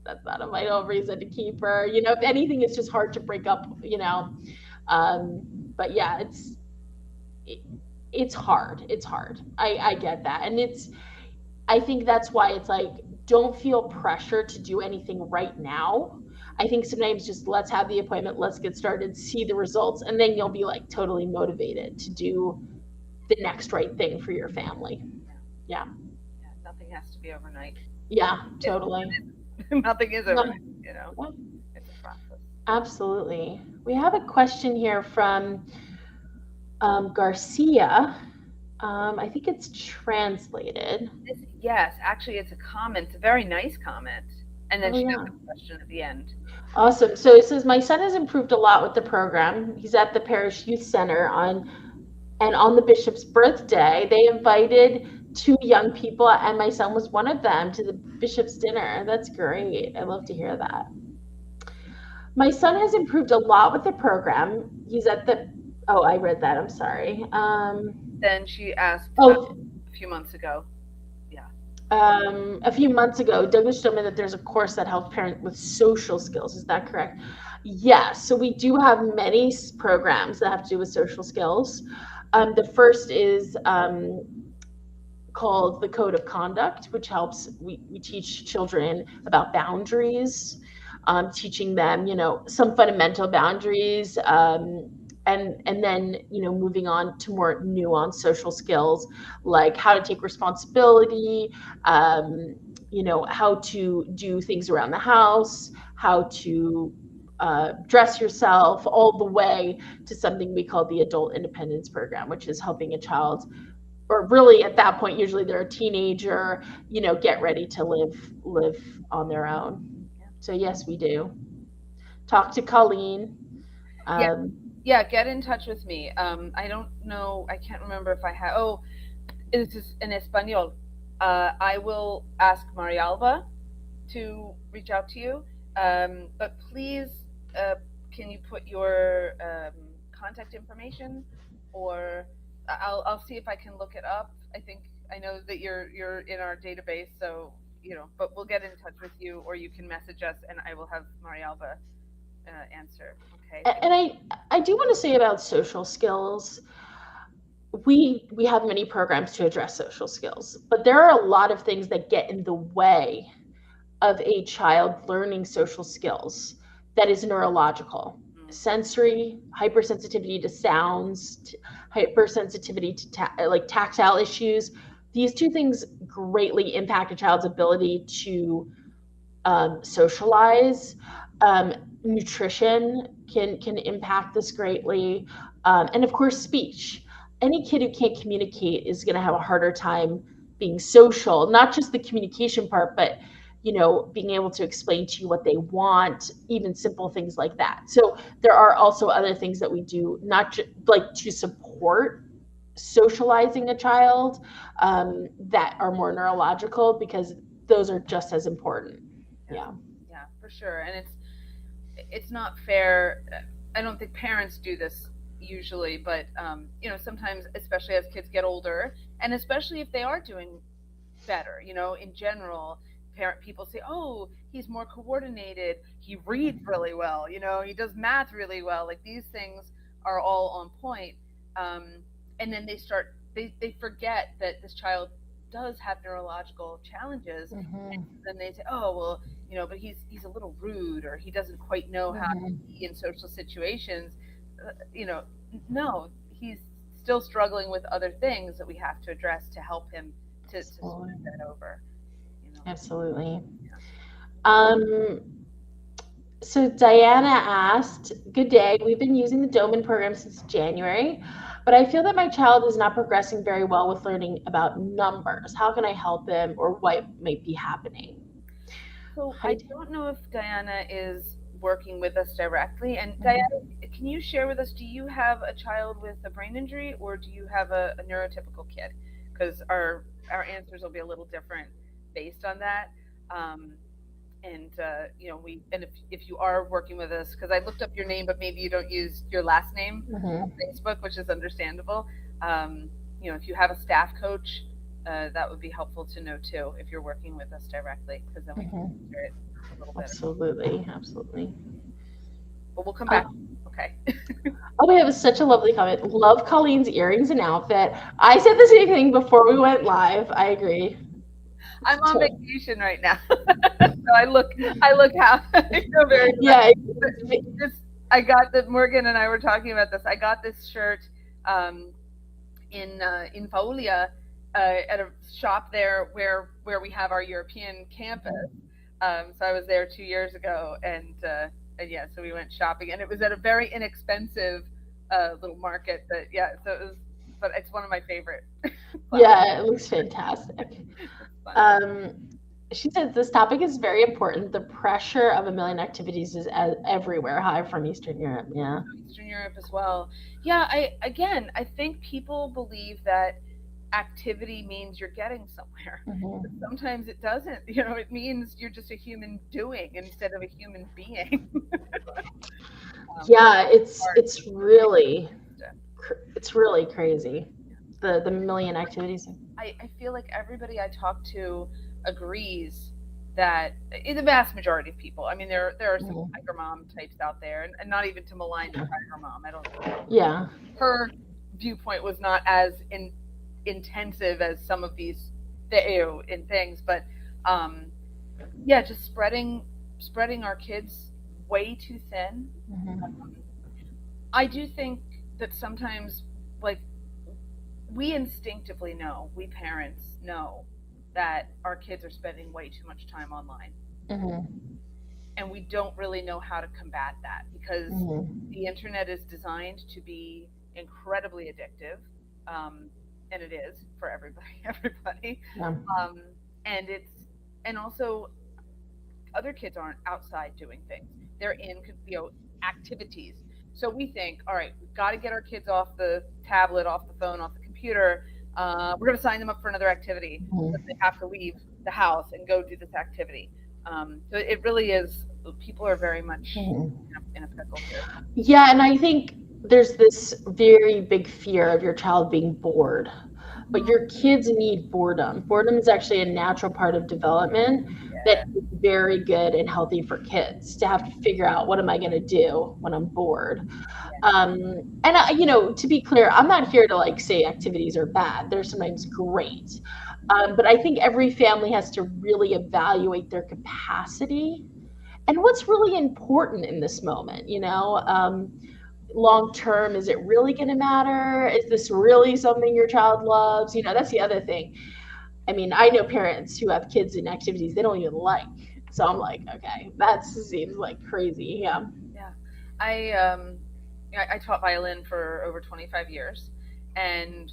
that's not a vital reason to keep her. If anything, it's just hard to break up. But yeah, it, it's hard. It's hard. I get that, and I think that's why it's like don't feel pressure to do anything right now. I think sometimes just let's have the appointment, let's get started, see the results, and then you'll be like totally motivated to do the next right thing for your family. Yeah. Yeah. Yeah. Nothing has to be overnight. Yeah, It, totally. nothing is Yeah, overnight. yeah, It's a process. absolutely. We have a question here from Garcia. I think it's translated. Yes, actually, it's a comment. It's a very nice comment. And then Oh, she has yeah. a question at the end. Awesome. So it says, my son has improved a lot with the program. He's at the parish youth center on the bishop's birthday. They invited two young people, and my son was one of them to the bishop's dinner. That's great. I love to hear that. My son has improved a lot with the program. He's at the, oh, I read that. I'm sorry. Then she asked Oh, a few months ago. Yeah. a few months ago, Douglas showed me that there's a course that helps parents with social skills. Is that correct? Yes. So we do have many programs that have to do with social skills. The first is called the Code of Conduct, which helps, we teach children about boundaries, teaching them, some fundamental boundaries, and then, moving on to more nuanced social skills like how to take responsibility, how to do things around the house, how to dress yourself, all the way to something we call the Adult Independence Program, which is helping a child or really at that point, usually they're a teenager, get ready to live on their own. Yeah. So yes, we do. Talk to Colleen. Yeah. Um, Yeah, get in touch with me. I don't know. I can't remember if I have. Oh, this is in Espanol. I will ask Marialba to reach out to you. But please, uh, can you put your contact information, or I'll see if I can look it up. I think I know that you're in our database, so But we'll get in touch with you, or you can message us, and I will have Marialba answer. Okay. and I do want to say about social skills. We have many programs to address social skills, but there are a lot of things that get in the way of a child learning social skills that is neurological. Mm. Sensory, hypersensitivity to sounds, hypersensitivity to like tactile issues. These two things greatly impact a child's ability to socialize. Um, Nutrition can impact this greatly, and of course, speech. Any kid who can't communicate is going to have a harder time being social. Not just the communication part, but being able to explain to you what they want, even simple things like that. So there are also other things that we do, not just like to support socializing a child, that are more neurological, because those are just as important. Yeah, Yeah. yeah, for sure. And it's not fair. I don't think parents do this usually, but sometimes, especially as kids get older, and especially if they are doing better, in general, parent people say, "Oh, he's more coordinated. He reads really well. He does math really well." Like these things are all on point. And then they forget that this child does have neurological challenges, and Mhm. then they say, "Oh, well, but he's a little rude, or he doesn't quite know how to Mhm. be in social situations." Uh, you know, no, he's still struggling with other things that we have to address to help him to Absolutely. smooth that over. You know, Absolutely. yeah. Um, so Diana asked, "Good day. We've been using the Doman program since January, but I feel that my child is not progressing very well with learning about numbers. How can I help him, or what might be happening?" So I Hi. don't know if Diana is working with us directly. And Diana, Mhm. can you share with us? Do you have a child with a brain injury, or do you have a neurotypical kid? Because our answers will be a little different based on that. Um, and we if you are working with us, because I looked up your name, but maybe you don't use your last name on Mhm. Facebook, which is understandable. um, if you have a staff coach, that would be helpful to know too, if you're working with us directly, because then we can Mhm. answer it a little better. Absolutely. Absolutely. But we'll come back. Um, Okay. oh, we have such a lovely comment. Love Colleen's earrings and outfit. I said the same thing before we went live. I agree. I'm on vacation right now, so I look how very Yeah. this. I got that Morgan and I were talking about this. I got this shirt um, in Paulia, at a shop there where we have our European campus. So I was there 2 years ago, and yeah, so we went shopping, and it was at a very inexpensive little market. That yeah, so it was, but it's one of my favorite clowns. Yeah, it looks fantastic. It's fun. Um, she says this topic is very important. The pressure of a million activities is everywhere. Hi from Eastern Europe. Yeah. Eastern Europe as well. Yeah, I think people believe that activity means you're getting somewhere. But Hmm. sometimes it doesn't. It means you're just a human doing instead of a human being. Yeah, it's Hard it's really to- it's really crazy. The million activities. I feel like everybody I talk to agrees that in the vast majority of people. I mean, there are some Mhm. tiger mom types out there, and not even to malign the tiger mom. I don't. Yeah. Her viewpoint was not as intensive as some of these in things, but um, yeah, just spreading our kids way too thin. Hmm. I do think that sometimes, like, we instinctively know, we parents know that our kids are spending way too much time online, Hmm. and we don't really know how to combat that, because Hmm. the internet is designed to be incredibly addictive. Um, and it is for everybody, everybody. Yeah. Um, and and also other kids aren't outside doing things. They're in, activities. So we think, all right, we've got to get our kids off the tablet, off the phone, off the computer. We're going to sign them up for another activity, but they Mhm. have to leave the house and go do this activity. So it really is. People are very much Mhm. in a pickle here. Yeah, and I think there's this very big fear of your child being bored. But your kids need boredom. Boredom is actually a natural part of development that Yeah, is very good and healthy for kids to have to figure out what am I going to do when I'm bored. yeah, And to be clear, I'm not here to like say activities are bad. They're sometimes great. But I think every family has to really evaluate their capacity and what's really important in this moment. Long term, is it really going to matter? Is this really something your child loves? That's the other thing. I mean, I know parents who have kids in activities they don't even like. So I'm like, okay, that seems like crazy. Yeah. yeah. I um, I taught violin for over 25 years, and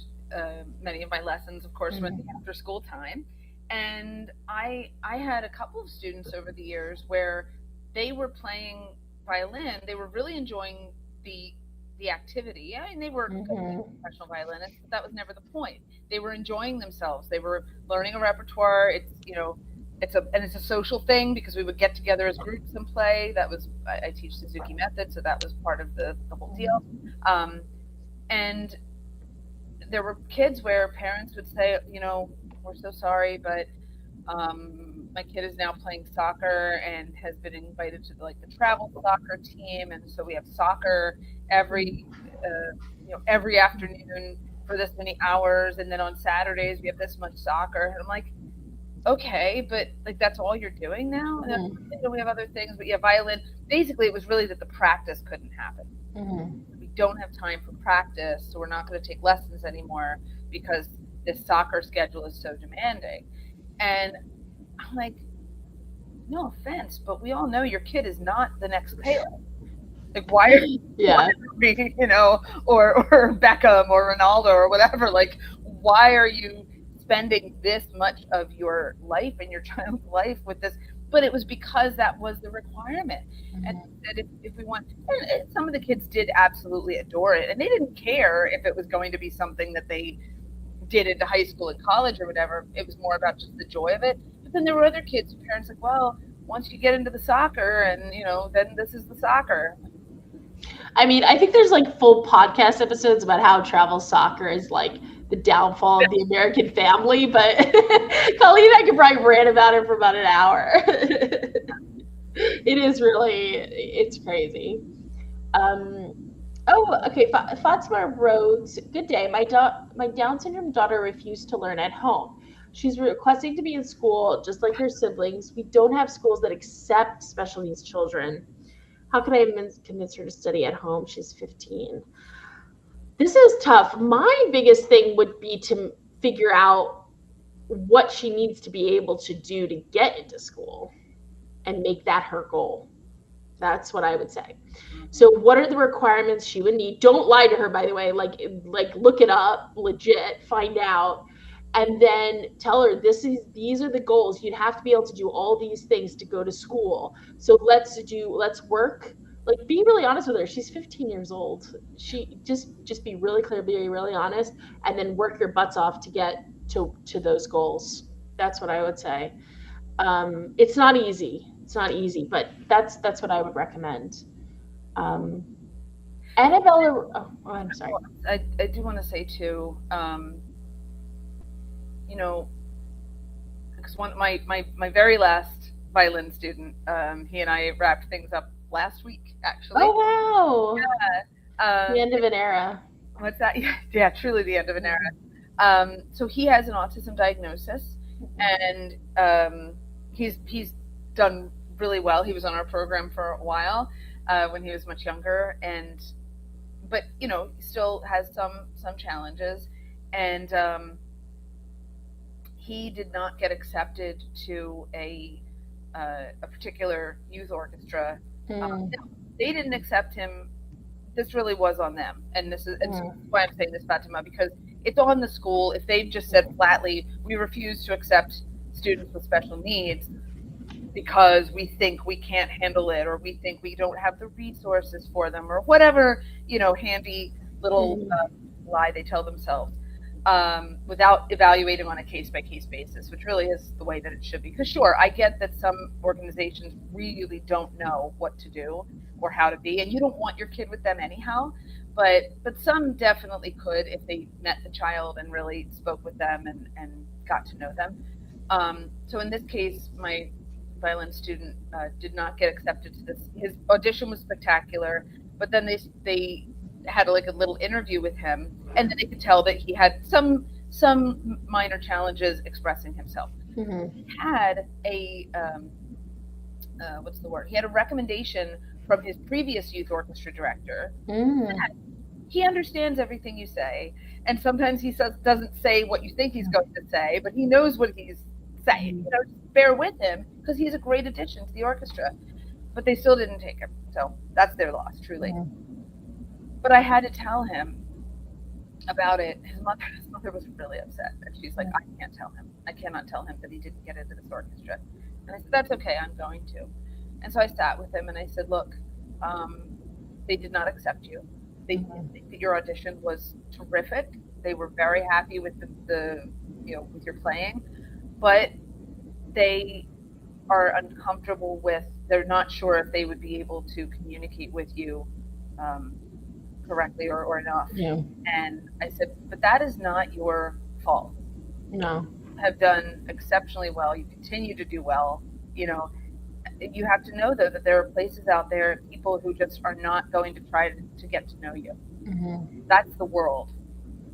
many of my lessons, of course, went Mhm. after school time. And I had a couple of students over the years where they were playing violin. They were really enjoying the the activity. I mean, they were going to be Mhm. professional violinists, but that was never the point. They were enjoying themselves. They were learning a repertoire. It's a social thing because we would get together as groups and play. That was I teach Suzuki Method, so that was part of the whole deal. Um, and there were kids where parents would say, we're so sorry, but my kid is now playing soccer and has been invited to like the travel soccer team, and so we have soccer every every afternoon for this many hours, and then on Saturdays we have this much soccer. And I'm like, okay, but like that's all you're doing now? And Mhm. then we have other things, but yeah, violin. Basically, it was really that the practice couldn't happen. Mhm. We don't have time for practice, so we're not going to take lessons anymore because this soccer schedule is so demanding. And I'm like, no offense, but we all know your kid is not the next Pele. Like, why Yeah. are we, or Beckham or Ronaldo or whatever? Like, why are you spending this much of your life and your child's life with this? But it was because that was the requirement. And Mhm. that if we want, and some of the kids did absolutely adore it, and they didn't care if it was going to be something that they did into high school and college or whatever. It was more about just the joy of it. But then there were other kids whose parents like, well, once you get into the soccer, and then this is the soccer. I mean, I think there's like full podcast episodes about how travel soccer is like the downfall of the American family, but Colleen and I could probably rant about it for about an hour. It is really, it's crazy. Um, oh, okay. Fatima wrote, "Good day. My Down syndrome daughter refused to learn at home. She's requesting to be in school just like her siblings. We don't have schools that accept special needs children. How can I convince her to study at home? She's 15." This is tough. My biggest thing would be to figure out what she needs to be able to do to get into school and make that her goal. That's what I would say. Mm-hmm. So what are the requirements she would need? Don't lie to her, by the way. Like look it up, legit, find out, and then tell her these are the goals. You'd have to be able to do all these things to go to school. So let's work. Like be really honest with her. She's 15 years old. She just be really clear, be really honest, and then work your butts off to get to those goals. That's what I would say. It's not easy. It's not easy, but that's what I would recommend. Um, Annabella, I'm sorry. Well, I do want to say too, you know, because one my very last violin student, he and I wrapped things up last week actually. Oh wow, the Um, end of an era. what's that? Yeah, truly the end of an era. So he has an autism diagnosis, and he's done really well. He was on our program for a while when he was much younger, and but he still has some challenges, and he did not get accepted to a particular youth orchestra. Mm, They didn't accept him. This really was on them, and this is mm, why I'm saying this, Fatima, because it's on the school. If they've just said flatly, we refuse to accept students with special needs because we think we can't handle it, or we think we don't have the resources for them, or whatever, handy little Mhm. lie they tell themselves, without evaluating on a case by case basis, which really is the way that it should be. Because sure, I get that some organizations really don't know what to do or how to be, and you don't want your kid with them anyhow. But some definitely could if they met the child and really spoke with them and got to know them. So in this case, my violin student did not get accepted to this. His audition was spectacular, but then they had like a little interview with him, and then they could tell that he had some minor challenges expressing himself. He Mhm. had a what's the word? He had a recommendation from his previous youth orchestra director. Mm. He understands everything you say, and sometimes he says doesn't say what you think he's going to say, but he knows what he's saying. Mhm. Just bear with him because he's a great addition to the orchestra. But they still didn't take him, so that's their loss, truly. Mhm. But I had to tell him about it. His mother was really upset, and she's like, I can't tell him. I cannot tell him that he didn't get into this orchestra. And I said, that's okay. I'm going to. And so I sat with him and I said, look, um, they did not accept you. They did Mhm. think that your audition was terrific. They were very happy with the with your playing, but they are uncomfortable with. They're not sure if they would be able to communicate with you um, correctly or enough. Yeah. And I said, but that is not your fault. No. You have done exceptionally well. You continue to do well. You know, you have to know though that there are places out there, people who just are not going to try to get to know you. Mhm. That's the world.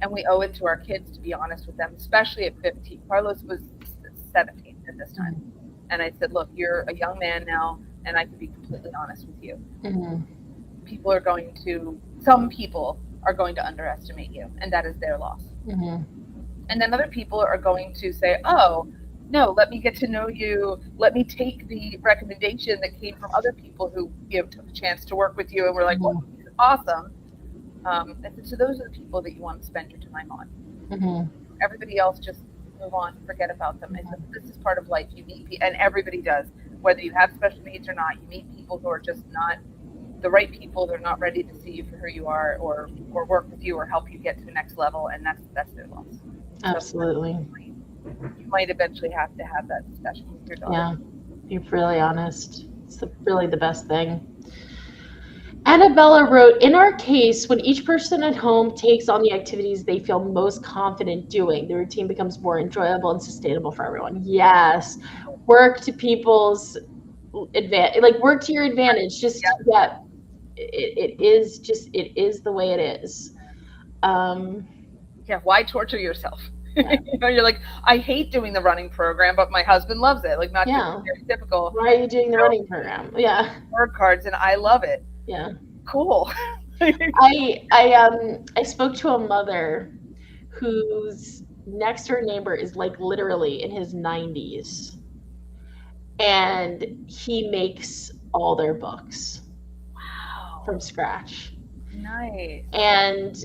And we owe it to our kids to be honest with them, especially at 15. Carlos was 17 at this time. Mhm. And I said, look, you're a young man now, and I can be completely honest with you. Mhm. Some people are going to underestimate you, and that is their loss. Mhm. And then other people are going to say, oh, no, let me get to know you. Let me take the recommendation that came from other people who took a chance to work with you and were like, well, Mhm. this is awesome. So those are the people that you want to spend your time on. Mhm. Everybody else, just move on, forget about them. Mhm. This is part of life. You meet people, and everybody does, whether you have special needs or not. You meet people who are just not the right people. They're not ready to see you for who you are, or work with you, or help you get to the next level, and that's their loss. So Absolutely. you might eventually have to have that discussion with your daughter. Yeah. Be really honest. It's really the best thing. Annabella wrote, in our case, when each person at home takes on the activities they feel most confident doing, the routine becomes more enjoyable and sustainable for everyone. Yes. Work to people's advantage, like work to your advantage. Just, Yeah, yeah, it is the way it is. Um, yeah. Why torture yourself? yeah. You're like, I hate doing the running program, but my husband loves it. Like, not to be Yeah. stereotypical, Why are you doing the running program? Yeah. word cards, and I love it. Yeah. Cool. I spoke to a mother whose next door neighbor is like literally in his 90s, and he makes all their books Wow. from scratch. Nice. And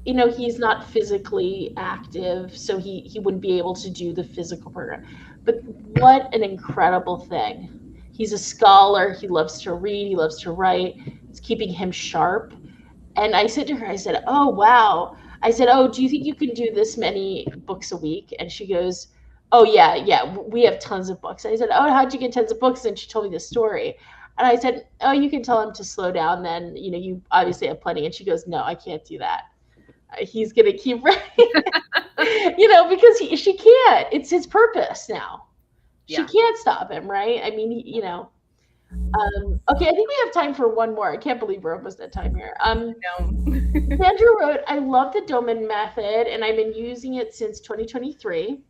he's not physically active, so he wouldn't be able to do the physical program. But what an incredible thing. He's a scholar, he loves to read, he loves to write. It's keeping him sharp. And I said to her, I said, "Oh, wow." I said, "Oh, do you think you can do this many books a week?" And she goes, "Oh, yeah, yeah, we have tons of books." I said, "Oh, how'd you get tons of books?" And she told me the story. And I said, "Oh, you can tell him to slow down then. You obviously have plenty." And she goes, "No, I can't do that. He's going to keep writing." Because she can't. It's his purpose now. She Yeah. can't stop him, right? I mean, okay, I think we have time for one more. I can't believe we're almost at time here. No. Sandra wrote, I love the Doman method and I've been using it since 2023,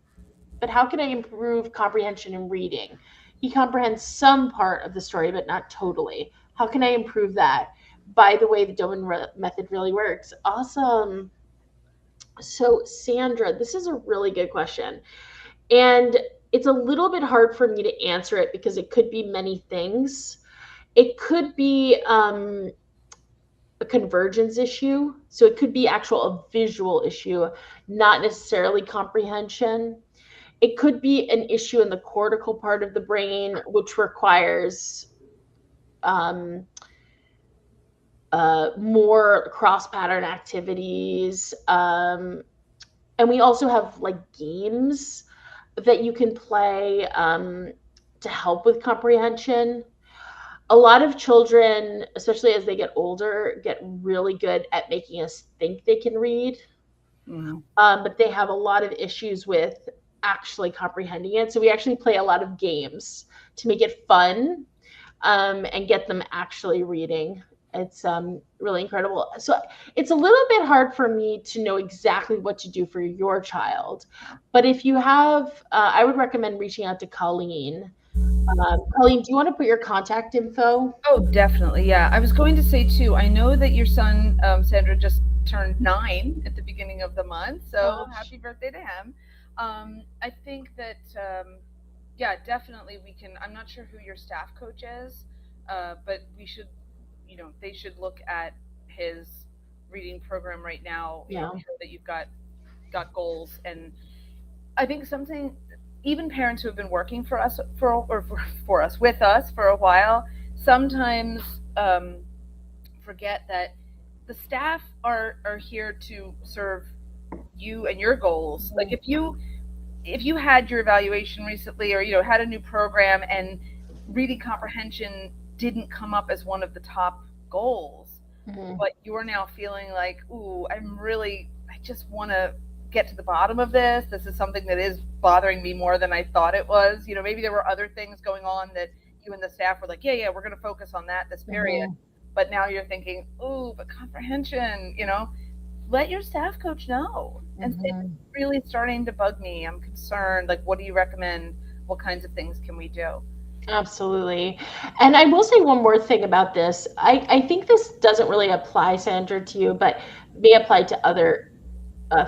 but how can I improve comprehension and reading? He comprehends some part of the story, but not totally. How can I improve that? By the way, the method really works. Awesome. So, Sandra, this is a really good question. And it's a little bit hard for me to answer it because it could be many things. It could be a convergence issue. So it could be actual a visual issue, not necessarily comprehension. It could be an issue in the cortical part of the brain, which requires um, more cross pattern activities. And we also have like games that you can play to help with comprehension. A lot of children, especially as they get older, get really good at making us think they can read, Mm. but they have a lot of issues with actually comprehending it. So we actually play a lot of games to make it fun and get them actually reading. It's really incredible. So it's a little bit hard for me to know exactly what to do for your child. But if you have, I would recommend reaching out to Colleen. Colleen, do you want to put your contact info? Oh, definitely. Yeah. I was going to say too, I know that your son, Sandra, just turned 9 at the beginning of the month. So Gosh. happy birthday to him. I think that, yeah, definitely we can. I'm not sure who your staff coach is, but we should, they should look at his reading program right now. Yeah. I'm sure that you've got goals, and I think something, even parents who have been working for us for us with us for a while sometimes forget that the staff are here to serve you and your goals. Like if you had your evaluation recently, or had a new program, and reading comprehension didn't come up as one of the top goals, Mhm. but you're now feeling like, ooh, I just want to get to the bottom of this. This is something that is bothering me more than I thought it was. Maybe there were other things going on that you and the staff were like, yeah, we're going to focus on that this period. Mhm. But now you're thinking, ooh, but comprehension, let your staff coach know and say, this Mhm. is really starting to bug me. I'm concerned. Like, what do you recommend? What kinds of things can we do? Absolutely. And I will say one more thing about this. I think this doesn't really apply, Sandra, to you, but may apply to other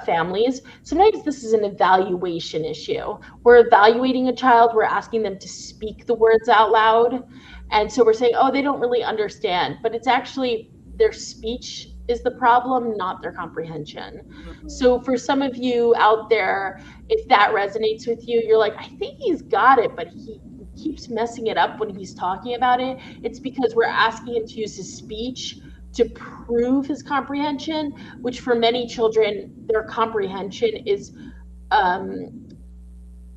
families. Sometimes this is an evaluation issue. We're evaluating a child, we're asking them to speak the words out loud. And so we're saying, oh, they don't really understand, but it's actually their speech is the problem, not their comprehension. So Mhm. for some of you out there, if that resonates with you, you're like, I think he's got it, but he keeps messing it up when he's talking about it. It's because we're asking him to use his speech to prove his comprehension, which for many children, their comprehension um,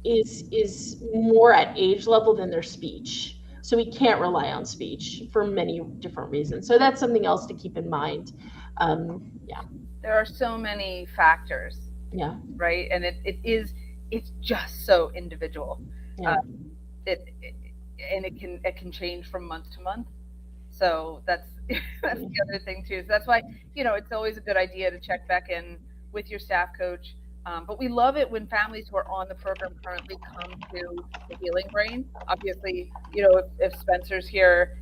is more at age level than their speech. So we can't rely on speech for many different reasons. So that's something else to keep in mind. Yeah, There are so many factors, yeah, right? And it's just so individual. yeah. Um, it and it can change from month to month. So that's that's the other thing too. So that's why it's always a good idea to check back in with your staff coach. But we love it when families who are on the program currently come to the Healing Brain. Obviously, if Spencer's here,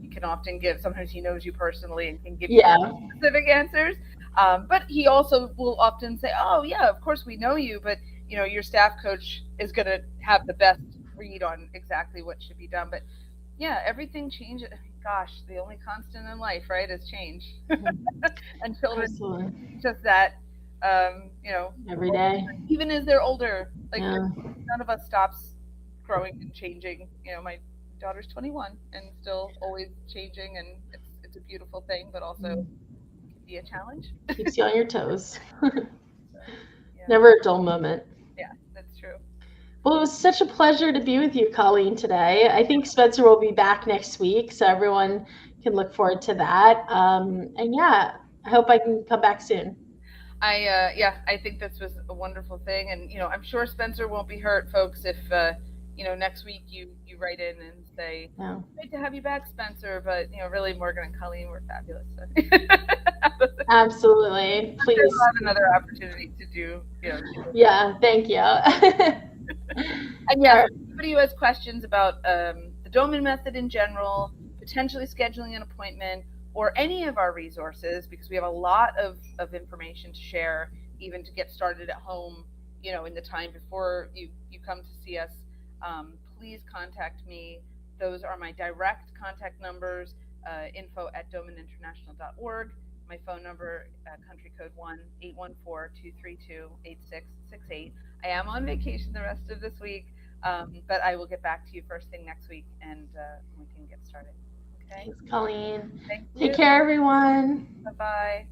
he can often give. Sometimes he knows you personally and can give you Yeah. specific answers. But he also will often say, "Oh yeah, of course we know you, but your staff coach is going to have the best read on exactly what should be done." But yeah, everything changes. Gosh, the only constant in life, right, is change. Mhm. And children Absolutely. teach us that, Every day. even as they're older. Like Yeah. none of us stops growing and changing. My daughter's 21 and still always changing, and it's a beautiful thing, but also Mm. can be a challenge. Keeps you on your toes. So yeah, Never a dull moment. yeah, that's true. Well, it was such a pleasure to be with you, Colleen, today. I think Spencer will be back next week, so everyone can look forward to that. And yeah, I hope I can come back soon. Yeah, I think this was a wonderful thing, and I'm sure Spencer won't be hurt, folks, if next week you write in and say, No, "Great to have you back, Spencer," but really Morgan and Colleen were fabulous. So. absolutely. I'm sure Please. we'll have another opportunity to do Yeah, thank you. All And yes, right. anybody who has questions about the Doman method in general, potentially scheduling an appointment, or any of our resources, because we have a lot of information to share, even to get started at home, in the time before you come to see us, please contact me. Those are my direct contact numbers. info@domaninternational.org. My phone number, country code 1-814-232-8668. I am on vacation the rest of this week, but I will get back to you first thing next week, and we can get started. Okay. Thanks, Colleen. Thank Take you. care, everyone. Bye bye.